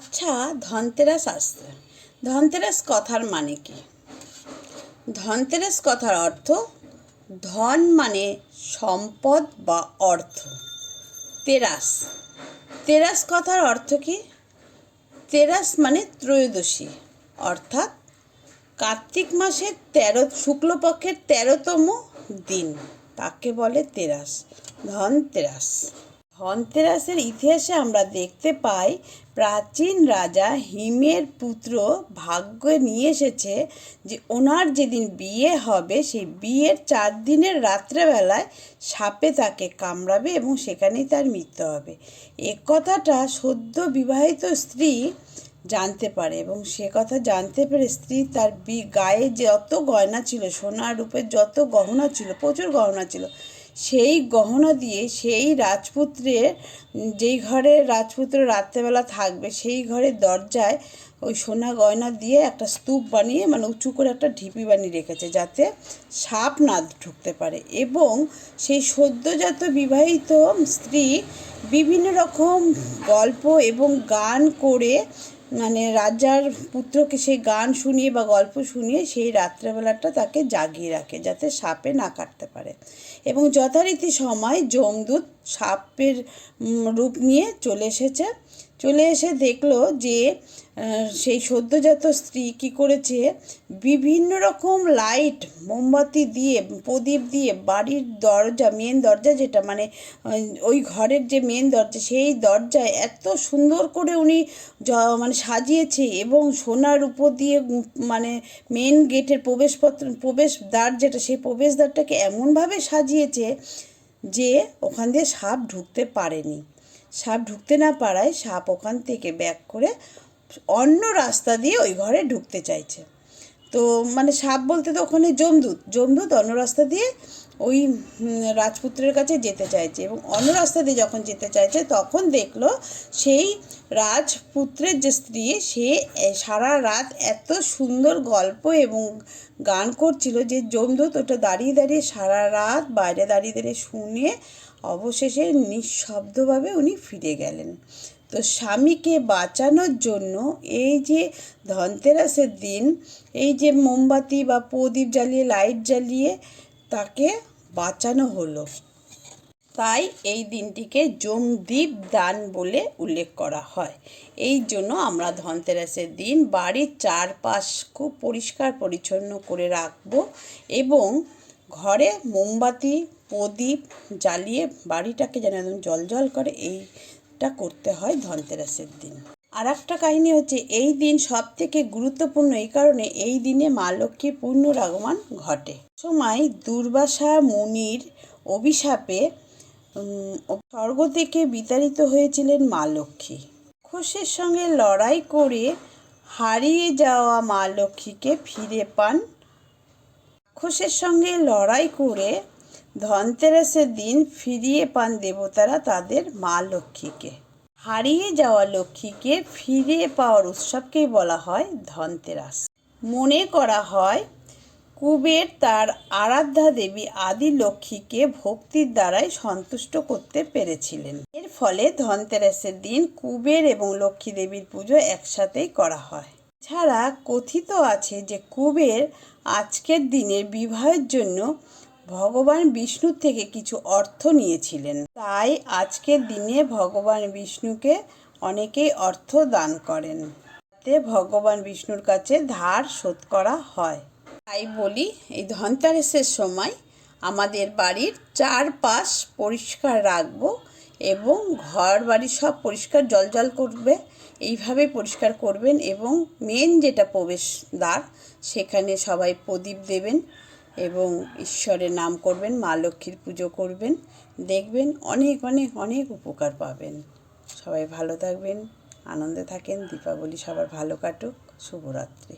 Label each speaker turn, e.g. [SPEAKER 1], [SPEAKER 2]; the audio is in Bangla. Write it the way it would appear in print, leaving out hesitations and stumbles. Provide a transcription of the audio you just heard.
[SPEAKER 1] আচ্ছা, ধনতেরাস আসছে। ধনতেরাস কথার মানে কি? ধনতেরাস কথার অর্থ ধন মানে সম্পদ বা অর্থ। তেরাস তেরাস কথার অর্থ কি? তেরাস মানে ত্রয়োদশী, অর্থাৎ কার্তিক মাসের শুক্লপক্ষের ১৩তম দিন, তাকে বলে তেরাস, ধনতেরাস। ধনতেরাসের ইতিহাসে আমরা দেখতে পাই প্রাচীন রাজা হিমের পুত্র ভাগ্য নিয়ে এসেছে যে ওনার যেদিন বিয়ে হবে সেই বিয়ের ৪ দিনের রাত্রেবেলায় সাপে তাকে কামড়াবে এবং সেখানেই তার মৃত্যু হবে। এ কথাটা সদ্য বিবাহিত স্ত্রী জানতে পারে এবং সে কথা জানতে পেরে স্ত্রী তার গায়ে যত গয়না ছিল, সোনা রূপের যত গহনা ছিল, প্রচুর গহনা ছিল, সেই গহনা দিয়ে সেই রাজপুত্রের, যেই ঘরে রাজপুত্র রাত্রেবেলা থাকবে সেই ঘরের দরজায় ওই সোনা গয়না দিয়ে একটা স্তূপ বানিয়ে, মানে উঁচু করে একটা ঢিপি বানিয়ে রেখেছে যাতে সাপ না ঢুকতে পারে। এবং সেই সদ্যজাত বিবাহিত স্ত্রী বিভিন্ন রকম গল্প এবং গান করে, মানে রাজার পুত্রকে সেই গান শুনিয়ে বা গল্প শুনিয়ে সেই রাত্রেবেলাটা তাকে জাগিয়ে রাখে যাতে সাপে না কাটতে পারে। এবং যথারীতি সময় যমদূত সাপের রূপ নিয়ে চলে এসে দেখলো যে সেই সদ্যজাত স্ত্রী কী করেছে, বিভিন্ন রকম লাইট, মোমবাতি দিয়ে, প্রদীপ দিয়ে বাড়ির দরজা, মেন দরজা যেটা, মানে ওই ঘরের যে মেন দরজা, সেই দরজায় এত সুন্দর করে উনি মানে সাজিয়েছে এবং সোনার উপর দিয়ে, মানে মেন গেটের প্রবেশদ্বার যেটা, সেই প্রবেশদ্বারটাকে এমনভাবে সাজিয়েছে যে ওখান দিয়ে সাপ ঢুকতে পারেনি। সাপ ঢুকতে না পারায় সাপ ওখান থেকে ব্যাক করে অন্য রাস্তা দিয়ে ওই ঘরে ঢুকতে চাইছে। তো মানে সাপ বলতে তো ওখানে যমদূত অন্য রাস্তা দিয়ে ওই রাজপুত্রের কাছে যেতে চাইছে এবং অন্য রাস্তা দিয়ে যখন যেতে চাইছে তখন দেখলো সেই রাজপুত্রের যে স্ত্রী, সে সারা রাত এত সুন্দর গল্প এবং গান করছিল যে যমদূত ওটা দাঁড়িয়ে দাঁড়িয়ে সারা রাত বাইরে দাঁড়িয়ে শুনে অবশেষে নিঃশব্দভাবে উনি ফিরে গেলেন। তো স্বামীকে বাঁচানোর জন্য এই যে ধনতেরাসের দিন, এই যে মোমবাতি বা প্রদীপ জ্বালিয়ে, লাইট জ্বালিয়ে তাকে বাঁচানো হলো, তাই এই দিনটিকে যমদীপ দান বলে উল্লেখ করা হয়। এই জন্য আমরা ধনতেরাসের দিন বাড়ির চারপাশ খুব পরিষ্কার পরিচ্ছন্ন করে রাখব এবং ঘরে মোমবাতি প্রদীপ জ্বালিয়ে বাড়িটাকে যেন একদম জ্বলজ্বল করে, এইটা করতে হয় ধনতেরাসের দিন। আর একটা কাহিনী হচ্ছে, এই দিন সব থেকে গুরুত্বপূর্ণ এই কারণে, এই দিনে মা লক্ষ্মীর পুণ্য আগমন ঘটে। সময় দুর্বাসা মুনির অভিশাপে স্বর্গ থেকে বিতাড়িত হয়েছিলেন মা লক্ষ্মী। রাক্ষসের সঙ্গে লড়াই করে হারিয়ে যাওয়া মা লক্ষ্মীকে ফিরে পান। রাক্ষসের সঙ্গে লড়াই করে ধনতেরাসের দিন ফিরিয়ে পান দেবতারা তাদের মা লক্ষ্মীকে। হারিয়ে যাওয়া লক্ষ্মীকে ফিরে পাওয়ার উৎসবকেই বলা হয় ধনতেরাস। মনে করা হয় কুবের তার আরাধ্যা দেবী আদি লক্ষ্মীকে ভক্তির দ্বারাই সন্তুষ্ট করতে পেরেছিলেন। এর ফলে ধনতেরাসের দিন কুবের এবং লক্ষ্মী দেবীর পুজো একসাথেই করা হয়। এছাড়া কথিত আছে যে কুবের আজকের দিনের বিবাহের জন্য ভগবান বিষ্ণুর থেকে কিছু অর্থ নিয়েছিলেন, তাই আজকের দিনে ভগবান বিষ্ণুকে অনেকেই অর্থ দান করেন, যাতে ভগবান বিষ্ণুর কাছে ধার শোধ করা হয়। তাই বলি, এই ধনতেরাসের সময় আমাদের বাড়ির চারপাশ পরিষ্কার রাখবো এবং ঘর বাড়ি সব পরিষ্কার জ্বলজ্বল করবে, এইভাবে পরিষ্কার করবেন। এবং মেন যেটা প্রবেশদ্বার, সেখানে সবাই প্রদীপ দেবেন এবং ঈশ্বরের নাম করবেন, মা লক্ষ্মীর পুজো করবেন, দেখবেন অনেক অনেক অনেক উপকার পাবেন। সবাই ভালো থাকবেন, আনন্দে থাকেন, দীপাবলি সবার ভালো কাটুক, শুভরাত্রি।